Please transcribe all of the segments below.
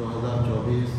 2024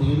3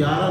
11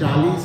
40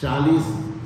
40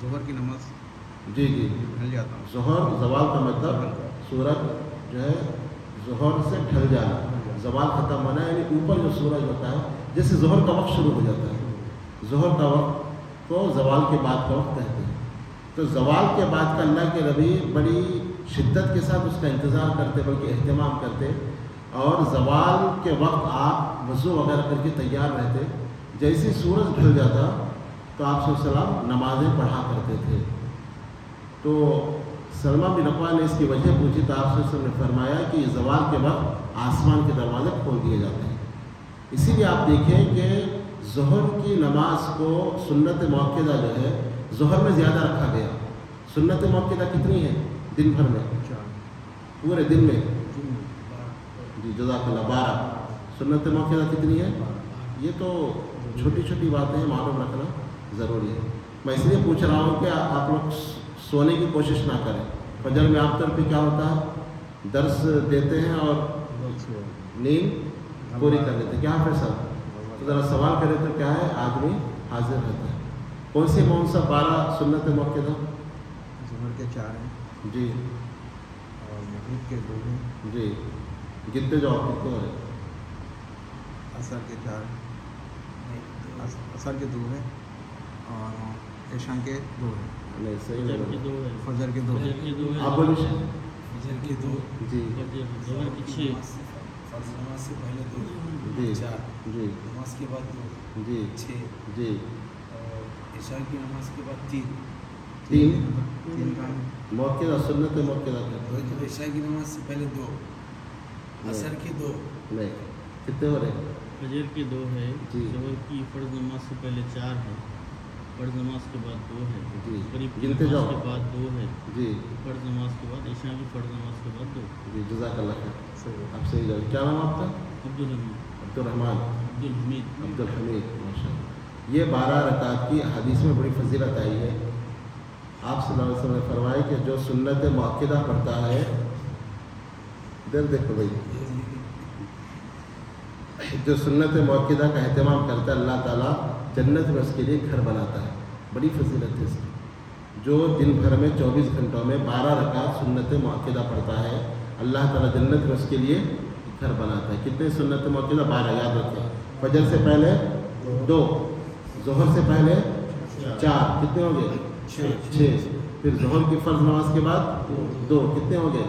ظہر کی نماز جی جی ڈھل جاتا ہوں. ظہر زوال کا مطلب سورج جو ہے ظہر سے ڈھل جانا، زوال ختم ہونا، یعنی اوپر جو سورج ہوتا ہے جیسے ظہر کا وقت شروع ہو جاتا ہے، ظہر کا وقت کو زوال کے بعد کا وقت کہتے ہیں. تو زوال کے بعد کا اللہ کے نبی بڑی شدت کے ساتھ اس کا انتظار کرتے، بلکہ اہتمام کرتے، اور زوال کے وقت آپ وضو وغیرہ کر کے تیار رہتے. جیسے سورج ڈھل جاتا تو آپ صلی اللہ علیہ وسلم نمازیں پڑھا کرتے تھے. تو سلمہ بن اقوال نے اس کی وجہ پوچھی تو آپ صلی اللہ علیہ وسلم نے فرمایا کہ زوال کے وقت آسمان کے دروازے کھول دیے جاتے ہیں. اسی لیے آپ دیکھیں کہ ظہر کی نماز کو سنت موقدہ جو ہے ظہر میں زیادہ رکھا گیا. سنت موقدہ کتنی ہے دن بھر میں؟ پورے دن میں جی جزاک اللہ 12. سنت موقدہ کتنی ہے؟ یہ تو چھوٹی چھوٹی باتیں ہیں، معلوم رکھنا ضروری ہے. میں اس لیے پوچھ رہا ہوں کہ آپ لوگ سونے کی کوشش نہ کریں. فجر میں عام طور پہ کیا ہوتا ہے، درس دیتے ہیں اور نیند پوری کر لیتے ہیں. کیا پھر سر تو ذرا سوال کرے تو کیا ہے، آدمی حاضر رہتا ہے. کون سے 12 سنت موقدہ؟ ظہر کے 4 ہیں جی، اور مغرب کے 2 ہیں جی گنتے جاؤ کتنے ہو رہے؟ عصر کے 4 ہیں، عصر کے 2 ہیں اور عشاء کے 2 ہیں. نہیں صحیح نہیں، فجر کے 2 ہیں. آپ بولیے. فجر کے 2 جی ظہر کی 6 فرض نماز سے پہلے 2 جی 4 جی نماز کے بعد 2 جی 6 جی اور عشاء کی نماز کے بعد 3 3 کا موقدہ سنت موقدہ کرتے ہیں. عشاء کی نماز سے پہلے 2 عصر کی 2 نہیں کتنے ہو رہے؟ فجر کے 2 ہے، جی. ظہر کی فرض نماز سے پہلے 4 ہے، فرض نماز کے بعد 2 ہے، جی مغرب کی گنتے نماز جاؤ. کے بعد 2 ہے، جی فرض نماز کے بعد عشاء کی فرض نماز کے بعد 2. جی جزاک اللہ خیر. اب صحیح جاؤ. کیا نام آپ کا؟ عبدالرحمن عبدالرحمن عبدالحمید. عبدالحمید ماشاء اللہ. یہ 12 رکعت کی حدیث میں بڑی فضیلت آئی ہے. آپ صلی اللہ علیہ وسلم نے فرمایا کہ جو سنت موقدہ پڑھتا ہے، ادھر دیکھو بھائی، جو سنت موقدہ کا اہتمام کرتا ہے اللہ تعالیٰ جنت میں اس کے لیے گھر بناتا ہے. بڑی فضیلت ہے اس کی. جو دن بھر میں 24 گھنٹوں میں 12 رکعت سنت موقدہ پڑھتا ہے، اللہ تعالیٰ جنت میں اس کے لیے گھر بناتا ہے. کتنے سنت موقدہ؟ 12. یاد رکھیں. فجر سے پہلے 2، ظہر سے پہلے 4، کتنے ہو گئے؟ 6. پھر ظہر کی فرض نماز کے بعد 2، کتنے ہو گئے؟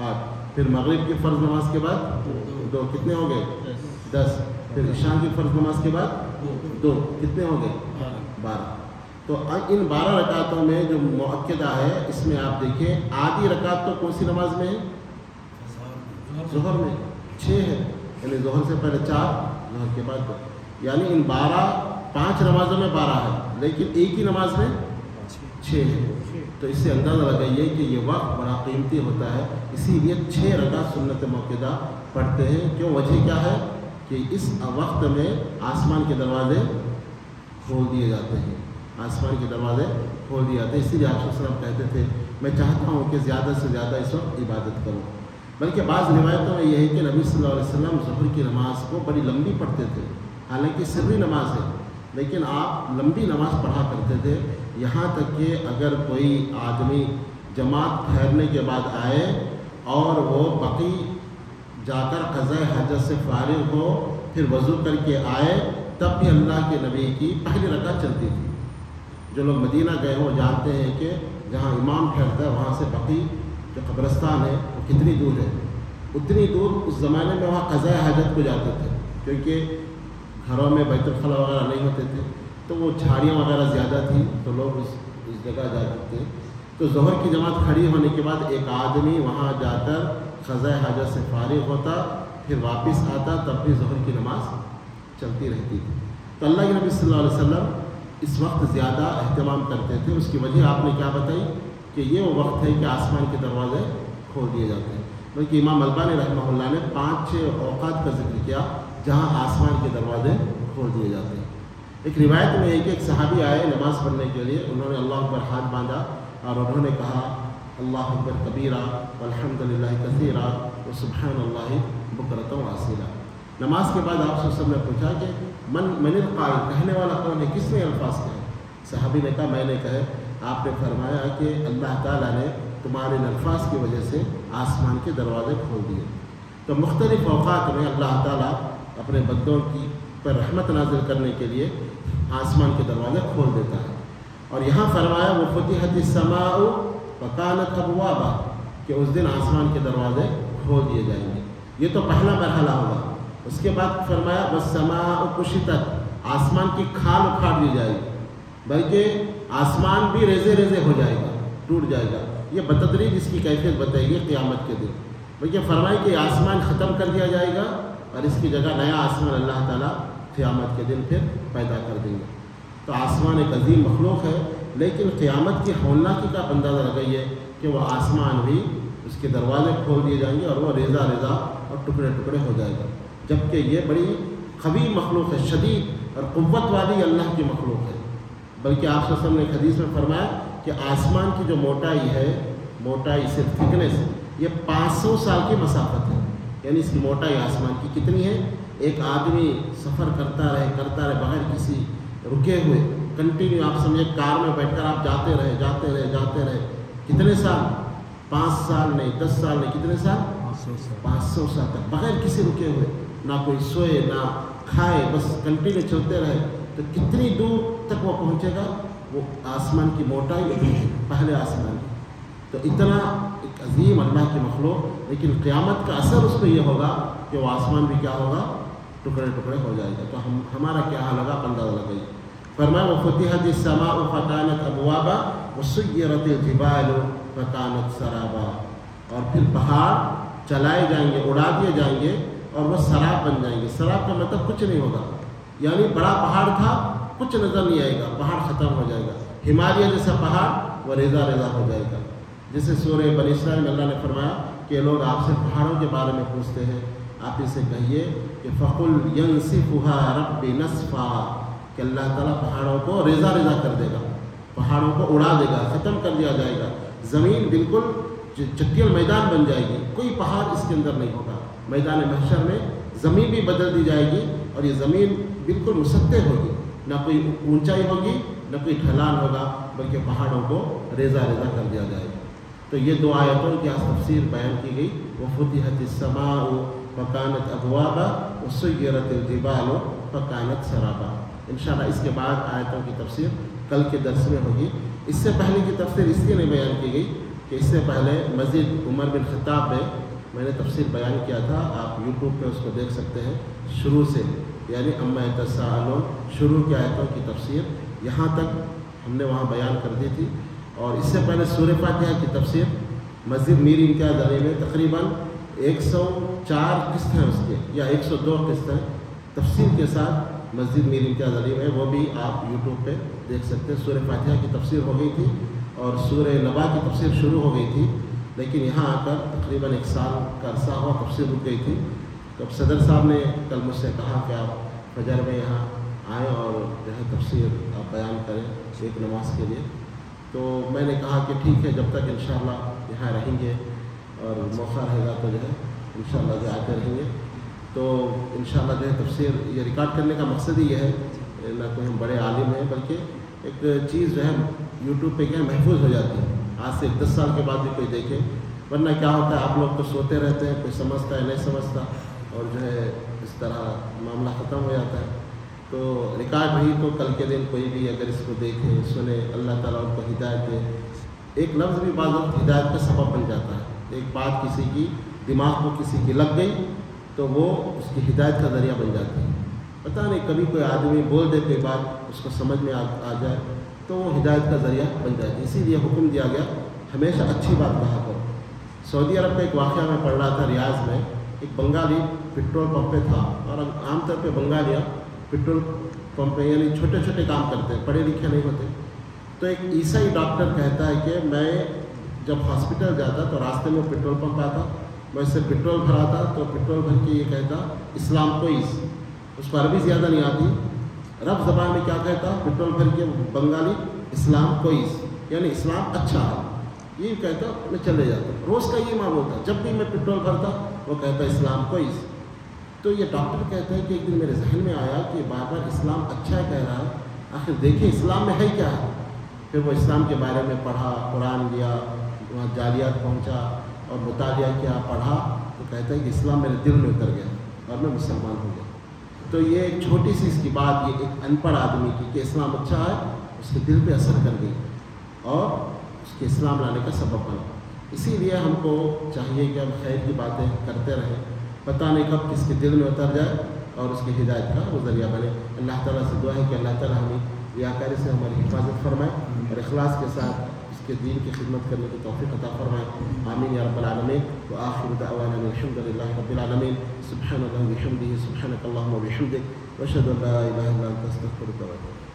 8. پھر مغرب کی فرض نماز کے بعد 2، کتنے ہو گئے؟ 10. پھر عشاء کی فرض نماز کے بعد 2، کتنے ہو گئے؟ 12. تو ان 12 رکعتوں میں جو مؤکدہ ہے، اس میں آپ دیکھیں آدھی رکعت تو کون سی نماز میں ہے؟ ظہر میں 6 ہے، یعنی ظہر سے پہلے 4، ظہر کے بعد 2. یعنی ان 5 نمازوں میں 12 ہے، لیکن ایک ہی نماز میں 6 ہے. تو اس سے اندازہ لگائیے کہ یہ وقت بڑا قیمتی ہوتا ہے. اسی لیے 6 رکعت سنت موقدہ پڑھتے ہیں. کیوں؟ وجہ کیا ہے کہ اس وقت میں آسمان کے دروازے کھول دیے جاتے ہیں. آسمان کے دروازے کھول دیے جاتے ہیں. اسی لیے آپ صلی اللہ علیہ وسلم کہتے تھے میں چاہتا ہوں کہ زیادہ سے زیادہ اس وقت عبادت کروں. بلکہ بعض روایتوں میں یہ ہے کہ نبی صلی اللہ علیہ وسلم ظہر کی نماز کو بڑی لمبی پڑھتے تھے. حالانکہ سری نماز ہے، لیکن آپ لمبی نماز پڑھا کرتے تھے. یہاں تک کہ اگر کوئی آدمی جماعت ٹھہرنے کے بعد آئے اور وہ بقی جا کر قضاء حاجت سے فارغ ہو، پھر وضو کر کے آئے، تب بھی اللہ کے نبی کی پہلی رکعت چلتی تھی. جو لوگ مدینہ گئے ہوں جانتے ہیں کہ جہاں امام ٹھہرتا ہے وہاں سے بقی جو قبرستان ہے وہ کتنی دور ہے. اتنی دور اس زمانے میں وہاں قضاء حاجت کو جاتے تھے، کیونکہ گھروں میں بیت الخلاء وغیرہ نہیں ہوتے تھے، تو وہ جھاڑیاں وغیرہ زیادہ تھیں تو لوگ اس جگہ جاتے تھے. تو ظہر کی جماعت کھڑی ہونے کے بعد ایک آدمی وہاں جا کر قضاء حاجت سے فارغ ہوتا، پھر واپس آتا، تب بھی ظہر کی نماز چلتی رہتی تھی. تو اللہ کے نبی صلی اللہ علیہ وسلم اس وقت زیادہ اہتمام کرتے تھے. اس کی وجہ آپ نے کیا بتائی کہ یہ وہ وقت ہے کہ آسمان کے دروازے کھول دیے جاتے ہیں. بلکہ امام البانی رحمہ اللہ نے 5-6 اوقات کا ذکر کیا جہاں آسمان کے دروازے کھول دیے جاتے ہیں. ایک روایت میں ایک صحابی آئے نماز پڑھنے کے لیے. انہوں نے اللہ اکبر ہاتھ باندھا اور انہوں نے کہا اللہ اکبر کبیرہ والحمد للہ کثیرہ وسبحان اللہ بکرۃ واسیلہ. نماز کے بعد آپ سے سب نے پوچھا کہ من القائل، کہنے والا کون ہے، کس نے الفاظ کہے؟ صحابی نے کہا میں نے کہے. آپ نے فرمایا کہ اللہ تعالیٰ نے تمہارے ان الفاظ کی وجہ سے آسمان کے دروازے کھول دیے۔ تو مختلف اوقات میں اللہ تعالیٰ اپنے بندوں کی پر رحمت نازل کرنے کے لیے آسمان کے دروازے کھول دیتا ہے۔ اور یہاں فرمایا وہ فتحت السماء وکانت ابوابا، کہ اس دن آسمان کے دروازے کھول دیے جائیں گے۔ یہ تو پہلا مرحلہ ہوگا۔ اس کے بعد فرمایا والسماء کشطت، آسمان کی کھال اکھاڑ دی جائے گی، بلکہ آسمان بھی ریزے ریزے ہو جائے گا، ٹوٹ جائے گا۔ یہ بتدریج اس کی کیفیت بتائے گی قیامت کے دن، بلکہ فرمائے کہ آسمان ختم کر دیا جائے گا اور اس کی جگہ نیا آسمان اللہ تعالیٰ قیامت کے دن پھر پیدا کر دیں گے۔ تو آسمان ایک عظیم مخلوق ہے، لیکن قیامت کی ہولناکی کا اندازہ لگائیے کہ وہ آسمان بھی اس کے دروازے کھول دیے جائیں گے اور وہ ریزہ ریزہ اور ٹکڑے ٹکڑے ہو جائے گا، جبکہ یہ بڑی قوی مخلوق ہے، شدید اور قوت والی اللہ کی مخلوق ہے۔ بلکہ آپ صلی اللہ علیہ وسلم نے ایک حدیث میں فرمایا کہ آسمان کی جو موٹائی ہے، موٹائی صرف تھکنس، یہ 500 سال کی مسافت ہے۔ یعنی اس کی موٹائی آسمان کی کتنی ہے؟ ایک آدمی سفر کرتا رہے بغیر کسی رکے ہوئے، کنٹینیو، آپ سمجھے کار میں بیٹھ کر آپ جاتے رہے، کتنے سال؟ 5 سال نہیں، 10 سال نہیں، کتنے سال؟ 500 سال تک بغیر کسی رکے ہوئے، نہ کوئی سوئے نہ کھائے، بس کنٹینیو چلتے رہے، تو کتنی دور تک وہ پہنچے گا؟ وہ آسمان کی موٹائی پہلے آسمان کی۔ تو اتنا ایک عظیم اللہ کی مخلوق، لیکن قیامت کا اثر اس پہ یہ ہوگا کہ وہ آسمان بھی کیا ہوگا؟ ٹکڑے ٹکڑے ہو جائے گا۔ تو ہمارا کیا حال ہوگا؟ اندازہ لگائیے۔ فرمایا وفتحت السماء فکانت ابوابا وسیرت الجبال فکانت سرابا، اور پھر پہاڑ چلائے جائیں گے، اڑا دیے جائیں گے اور وہ سراب بن جائیں گے۔ سراب کا مطلب کچھ نہیں ہوگا، یعنی بڑا پہاڑ تھا، کچھ نظر نہیں آئے گا، پہاڑ ختم ہو جائے گا۔ ہمالیہ جیسا پہاڑ وہ ریزہ ریزہ ہو جائے گا۔ جیسے سورہ بنی اسرائیل میں اللہ نے فرمایا کہ لوگ آپ سے پہاڑوں کے بارے میں پوچھتے ہیں، آپ اسے کہیے کہ فَقُلْ يَنْسِفُهَا رَبِّ نَسْفًا، کہ اللہ تعالیٰ پہاڑوں کو ریزہ ریزہ کر دے گا، پہاڑوں کو اڑا دے گا، ختم کر دیا جائے گا۔ زمین بالکل چٹیل میدان بن جائے گی، کوئی پہاڑ اس کے اندر نہیں ہوگا۔ میدان محشر میں زمین بھی بدل دی جائے گی اور یہ زمین بالکل مسطح ہوگی، نہ کوئی اونچائی ہوگی نہ کوئی ڈھلان ہوگا، بلکہ پہاڑوں کو ریزہ ریزہ کر دیا جائے گا۔ تو یہ 2 آیتوں کی تفسیر بیان کی گئی، وفتحت السماء فکانت ابوابا وسیرت الجبال فکانت سرابا۔ انشاءاللہ اس کے بعد آیتوں کی تفسیر کل کے درس میں ہوگی۔ اس سے پہلے کی تفسیر اس لیے نہیں بیان کی گئی کہ اس سے پہلے مسجد عمر بن خطاب میں نے تفسیر بیان کیا تھا، آپ یوٹیوب پہ اس کو دیکھ سکتے ہیں شروع سے، یعنی اما یتساءلون شروع کی آیتوں کی تفسیر یہاں تک ہم نے وہاں بیان کر دی تھی۔ اور اس سے پہلے سورہ فاتحہ کی تفسیر مسجد میر امتیاز علی میں تقریباً 104 قسط ہیں اس کے، یا 102 قسط ہیں تفسیر کے ساتھ مسجد میر امتیاز علی میں، وہ بھی آپ یوٹیوب پہ دیکھ سکتے ہیں۔ سورہ فاتحہ کی تفسیر ہو گئی تھی اور سورہ نبا کی تفسیر شروع ہو گئی تھی، لیکن یہاں آ کر تقریباً 1 سال کا عرصہ ہوا، تفسیر رک گئی تھی۔ تو صدر صاحب نے کل مجھ سے کہا کہ آپ فجر میں یہاں آئیں اور جو ہے تفسیر آپ بیان کریں ایک نماز کے لیے۔ تو میں نے کہا کہ ٹھیک ہے، جب تک انشاءاللہ یہاں رہیں گے اور موقع رہے گا تو جو ہے انشاءاللہ جو آتے رہیں گے۔ تو انشاءاللہ جو ہے تفسیر یہ ریکارڈ کرنے کا مقصد ہی یہ ہے، نہ کوئی ہم بڑے عالم ہیں، بلکہ ایک چیز جو ہے یوٹیوب پہ کیا محفوظ ہو جاتی ہے، آج سے 10 سال کے بعد بھی کوئی دیکھے، ورنہ کیا ہوتا ہے آپ لوگ تو سوتے رہتے ہیں، کوئی سمجھتا ہے نہیں سمجھتا، اور جو ہے اس طرح معاملہ ختم ہو جاتا ہے۔ تو ریکارڈ بھی تو کل کے دن کوئی بھی اگر اس کو دیکھے سنے، اللہ تعالیٰ ان کو ہدایت دے۔ ایک لفظ بھی بعض وقت ہدایت کا سبب بن جاتا ہے، ایک بات کسی کی دماغ کو کسی کی لگ گئی تو وہ اس کی ہدایت کا ذریعہ بن جاتی ہے۔ پتہ نہیں کبھی کوئی آدمی بول دے کوئی بات اس کو سمجھ میں آ جائے تو وہ ہدایت کا ذریعہ بن جاتی ہے۔ اسی لیے حکم دیا گیا ہمیشہ اچھی بات کہا کرو۔ سعودی عرب کا ایک واقعہ میں پڑھ رہا تھا، ریاض میں ایک بنگالی پیٹرول پمپ پہ تھا، اور عام طور پہ بنگالیاں پیٹرول پمپ پہ یعنی چھوٹے چھوٹے کام کرتے ہیں، پڑھے لکھے نہیں ہوتے۔ تو ایک عیسائی ڈاکٹر کہتا ہے کہ میں جب ہاسپٹل جاتا تو راستے میں پیٹرول پمپ آتا، میں اس سے پیٹرول بھراتا تو پیٹرول بھر کے یہ کہتا اسلام کوئس، اس کو عربی زیادہ نہیں آتی، رب زبان میں کیا کہتا پیٹرول بھر کے بنگالی اسلام کوئس، یعنی اسلام اچھا ہے، یہ کہتا میں چلے جاتا۔ روز کا یہ معمول تھا، جب بھی میں پیٹرول بھرتا وہ کہتا اسلام کوئس۔ تو یہ ڈاکٹر کہتے ہیں کہ ایک دن میرے ذہن میں آیا کہ بار بار اسلام اچھا کہہ رہا ہے، آخر دیکھیں اسلام میں ہے کیا ہے۔ پھر وہ اسلام کے بارے میں پڑھا، قرآن لیا، وہاں جالیات پہنچا اور مطالعہ کیا، پڑھا، تو کہتا ہے کہ اسلام میرے دل میں اتر گیا اور میں مسلمان ہو گیا۔ تو یہ ایک چھوٹی سی اس کی بات، یہ ایک ان پڑھ آدمی کی کہ اسلام اچھا ہے، اس کے دل پہ اثر کر گئی اور اس کے اسلام لانے کا سبب بنا۔ اسی لیے ہم کو چاہیے کہ ہم خیر کی باتیں کرتے رہیں، پتہ نہیں کب کس کے دل میں اتر جائے اور اس کی ہدایت کا وہ ذریعہ بنے۔ اللہ تعالیٰ سے دعا ہے کہ اللہ تعالیٰ ہمیں ریاکاری سے ہماری حفاظت فرمائے اور اخلاص کے ساتھ اس کے دین کی خدمت کرنے کی توفیق عطا فرمائے۔ آمین یا رب العالمین۔ وآخر دعوانا الحمد للہ رب العالمین۔ سبحان اللہ وبحمدہ، سبحانک اللہم وبحمدک، واشہد ان لا الہ الا انت، استغفرک واتوب الیک۔